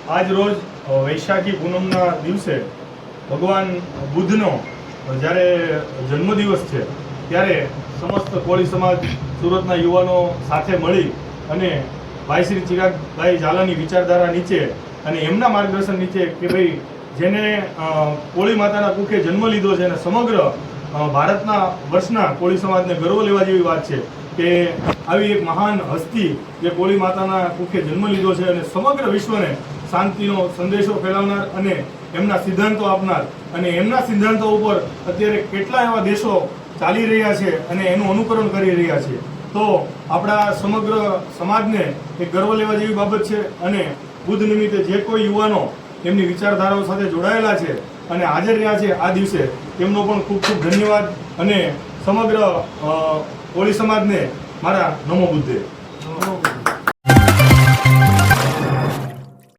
આજ રોજ વૈશાખી પૂનમના દિવસે ભગવાન બુદ્ધનો જ્યારે જન્મદિવસ છે ત્યારે સમસ્ત કોળી સમાજ સુરતના યુવાનો સાથે મળી અને ભાઈ શ્રી ચિરાગભાઈ ઝાલાની વિચારધારા નીચે અને એમના માર્ગદર્શન નીચે કે ભાઈ જેને કોળી માતાના કુખે જન્મ લીધો છે અને સમગ્ર ભારતના વર્ષના કોળી સમાજને ગર્વ લેવા જેવી વાત છે કે આવી એક મહાન હસ્તી જે કોળી માતાના કુખે જન્મ લીધો છે અને સમગ્ર વિશ્વને શાંતિનો સંદેશો ફેલાવનાર અને એમના સિદ્ધાંતો આપનાર અને એમના સિદ્ધાંતો ઉપર અત્યારે કેટલા એવા દેશો ચાલી રહ્યા છે અને એનું અનુકરણ કરી રહ્યા છે. તો આપણા સમગ્ર સમાજને એક ગર્વ લેવા જેવી બાબત છે અને બુદ્ધ નિમિત્તે જે કોઈ યુવાનો એમની વિચારધારાઓ સાથે જોડાયેલા છે અને હાજર રહ્યા છે આ દિવસે તેમનો પણ ખૂબ ખૂબ ધન્યવાદ અને સમગ્ર કોળી સમાજને મારા નમો બુદ્ધે.